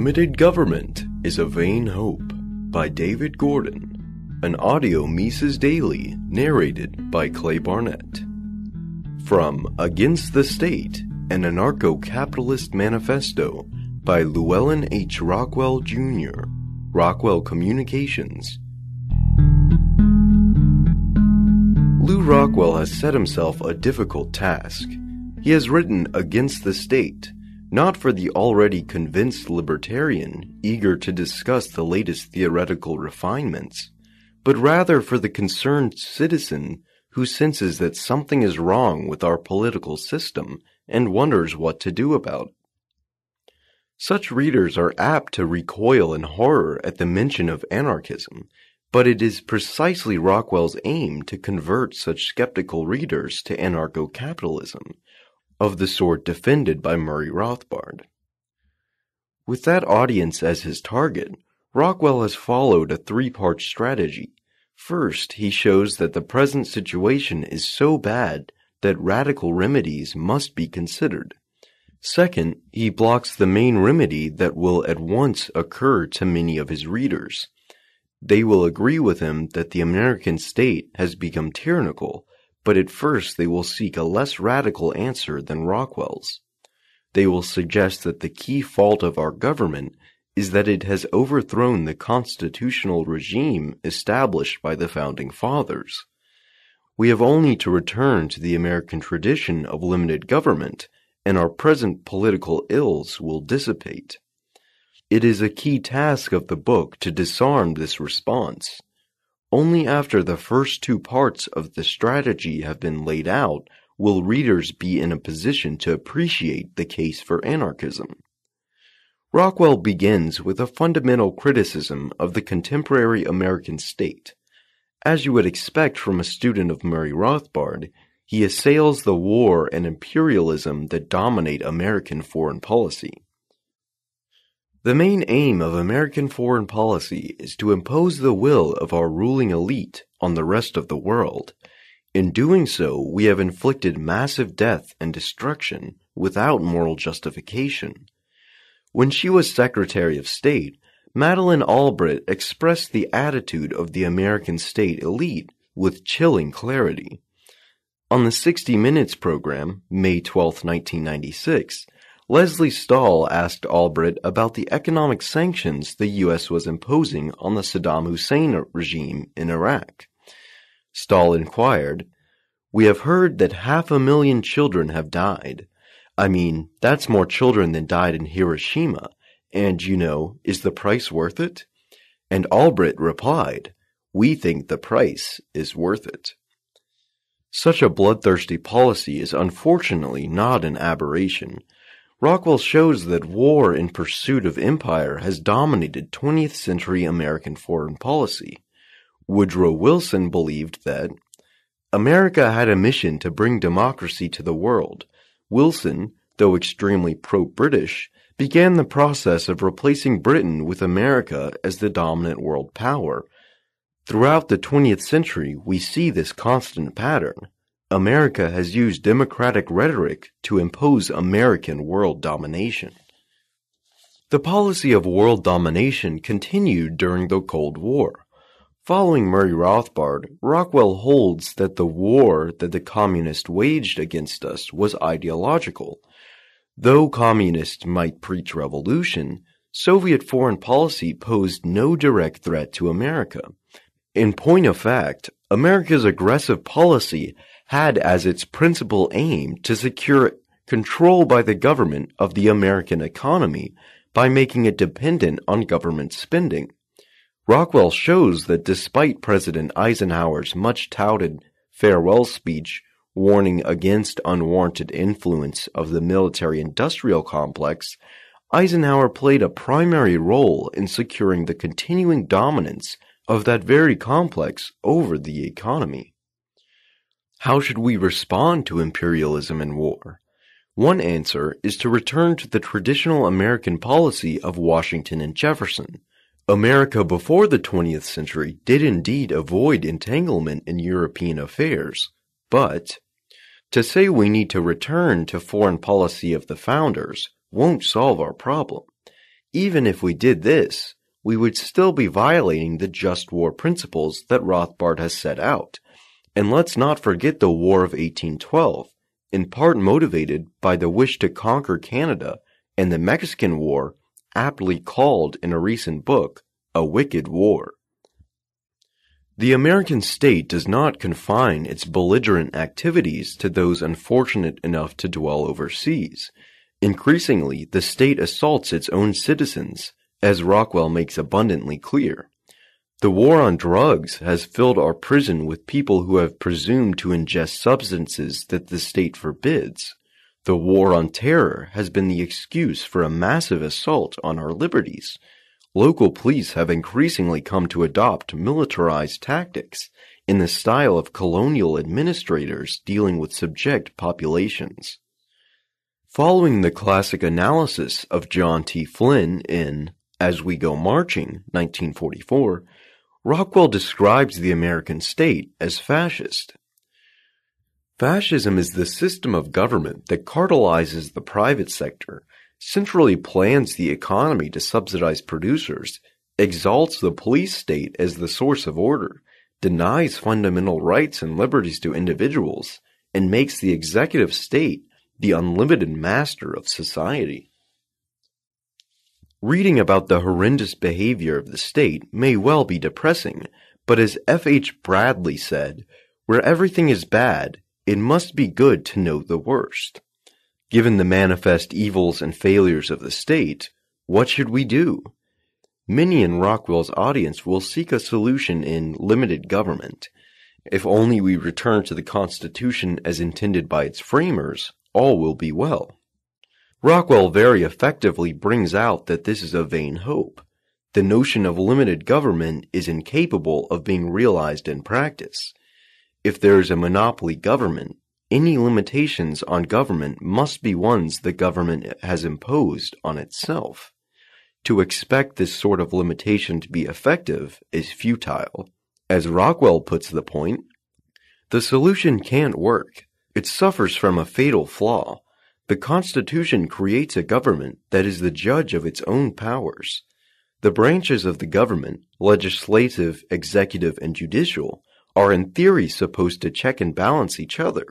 Limited Government is a Vain Hope by David Gordon, an audio Mises Daily narrated by Clay Barnett. From Against the State, an Anarcho-Capitalist Manifesto by Llewellyn H. Rockwell, Jr., Rockwell Communications. Lew Rockwell has set himself a difficult task. He has written Against the State, not for the already convinced libertarian eager to discuss the latest theoretical refinements, but rather for the concerned citizen who senses that something is wrong with our political system and wonders what to do about it. Such readers are apt to recoil in horror at the mention of anarchism, but it is precisely Rockwell's aim to convert such skeptical readers to anarcho-capitalism, of the sort defended by Murray Rothbard. With that audience as his target, Rockwell has followed a three-part strategy. First, he shows that the present situation is so bad that radical remedies must be considered. Second, he blocks the main remedy that will at once occur to many of his readers. They will agree with him that the American state has become tyrannical, but at first they will seek a less radical answer than Rockwell's. They will suggest that the key fault of our government is that it has overthrown the constitutional regime established by the Founding Fathers. We have only to return to the American tradition of limited government, and our present political ills will dissipate. It is a key task of the book to disarm this response. Only after the first two parts of the strategy have been laid out will readers be in a position to appreciate the case for anarchism. Rockwell begins with a fundamental criticism of the contemporary American state. As you would expect from a student of Murray Rothbard, he assails the war and imperialism that dominate American foreign policy. The main aim of American foreign policy is to impose the will of our ruling elite on the rest of the world. In doing so, we have inflicted massive death and destruction without moral justification. When she was Secretary of State, Madeleine Albright expressed the attitude of the American state elite with chilling clarity. On the 60 Minutes program, May 12, 1996, Leslie Stahl asked Albright about the economic sanctions the U.S. was imposing on the Saddam Hussein regime in Iraq. Stahl inquired, "We have heard that 500,000 children have died. I mean, that's more children than died in Hiroshima, and, is the price worth it?" And Albright replied, "We think the price is worth it." Such a bloodthirsty policy is unfortunately not an aberration. Rockwell shows that war in pursuit of empire has dominated 20th century American foreign policy. Woodrow Wilson believed that America had a mission to bring democracy to the world. Wilson, though extremely pro-British, began the process of replacing Britain with America as the dominant world power. Throughout the 20th century, we see this constant pattern. America has used democratic rhetoric to impose American world domination. The policy of world domination continued during the Cold War. Following Murray Rothbard, Rockwell holds that the war that the communists waged against us was ideological. Though communists might preach revolution, Soviet foreign policy posed no direct threat to America. In point of fact, America's aggressive policy had as its principal aim to secure control by the government of the American economy by making it dependent on government spending. Rockwell shows that despite President Eisenhower's much-touted farewell speech warning against unwarranted influence of the military-industrial complex, Eisenhower played a primary role in securing the continuing dominance of that very complex over the economy. How should we respond to imperialism and war? One answer is to return to the traditional American policy of Washington and Jefferson. America before the 20th century did indeed avoid entanglement in European affairs, but to say we need to return to foreign policy of the founders won't solve our problem. Even if we did this, we would still be violating the just war principles that Rothbard has set out. And let's not forget the War of 1812, in part motivated by the wish to conquer Canada, and the Mexican War, aptly called in a recent book, a wicked war. The American state does not confine its belligerent activities to those unfortunate enough to dwell overseas. Increasingly, the state assaults its own citizens, as Rockwell makes abundantly clear. The war on drugs has filled our prison with people who have presumed to ingest substances that the state forbids. The war on terror has been the excuse for a massive assault on our liberties. Local police have increasingly come to adopt militarized tactics in the style of colonial administrators dealing with subject populations. Following the classic analysis of John T. Flynn in As We Go Marching, 1944, Rockwell describes the American state as fascist. Fascism is the system of government that cartelizes the private sector, centrally plans the economy to subsidize producers, exalts the police state as the source of order, denies fundamental rights and liberties to individuals, and makes the executive state the unlimited master of society. Reading about the horrendous behavior of the state may well be depressing, but as F. H. Bradley said, where everything is bad, it must be good to know the worst. Given the manifest evils and failures of the state, what should we do? Many in Rockwell's audience will seek a solution in limited government. If only we return to the Constitution as intended by its framers, all will be well. Rockwell very effectively brings out that this is a vain hope. The notion of limited government is incapable of being realized in practice. If there is a monopoly government, any limitations on government must be ones the government has imposed on itself. To expect this sort of limitation to be effective is futile. As Rockwell puts the point, the solution can't work. It suffers from a fatal flaw. The Constitution creates a government that is the judge of its own powers. The branches of the government, legislative, executive, and judicial, are in theory supposed to check and balance each other.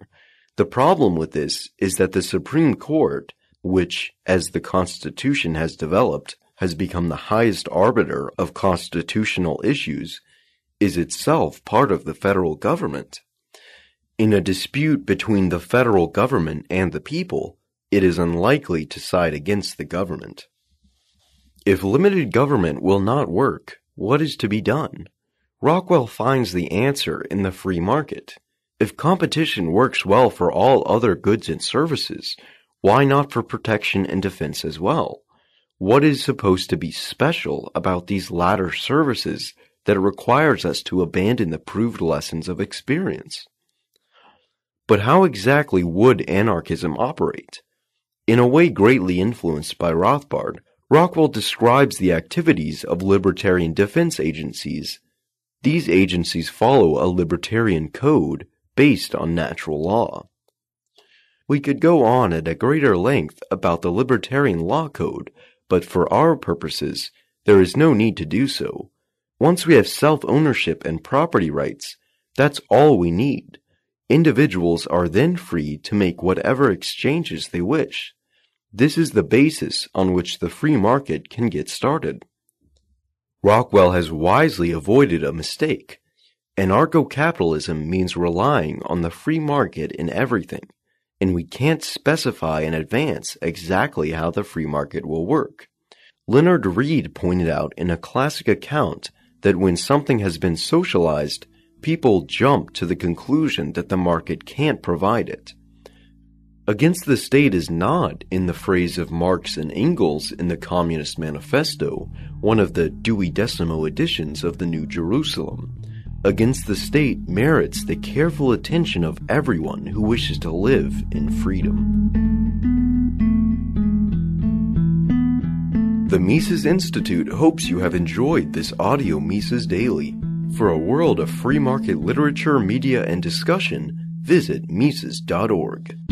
The problem with this is that the Supreme Court, which, as the Constitution has developed, has become the highest arbiter of constitutional issues, is itself part of the federal government. In a dispute between the federal government and the people, it is unlikely to side against the government. If limited government will not work, what is to be done? Rockwell finds the answer in the free market. If competition works well for all other goods and services, why not for protection and defense as well? What is supposed to be special about these latter services that it requires us to abandon the proved lessons of experience? But how exactly would anarchism operate? In a way greatly influenced by Rothbard, Rockwell describes the activities of libertarian defense agencies. These agencies follow a libertarian code based on natural law. We could go on at a greater length about the libertarian law code, but for our purposes, there is no need to do so. Once we have self-ownership and property rights, that's all we need. Individuals are then free to make whatever exchanges they wish. This is the basis on which the free market can get started. Rockwell has wisely avoided a mistake. Anarcho-capitalism means relying on the free market in everything, and we can't specify in advance exactly how the free market will work. Leonard Read pointed out in a classic account that when something has been socialized, people jump to the conclusion that the market can't provide it. Against the state is not, in the phrase of Marx and Engels in the Communist Manifesto, one of the duodecimo editions of the New Jerusalem. Against the state merits the careful attention of everyone who wishes to live in freedom. The Mises Institute hopes you have enjoyed this audio Mises Daily. For a world of free market literature, media, and discussion, visit Mises.org.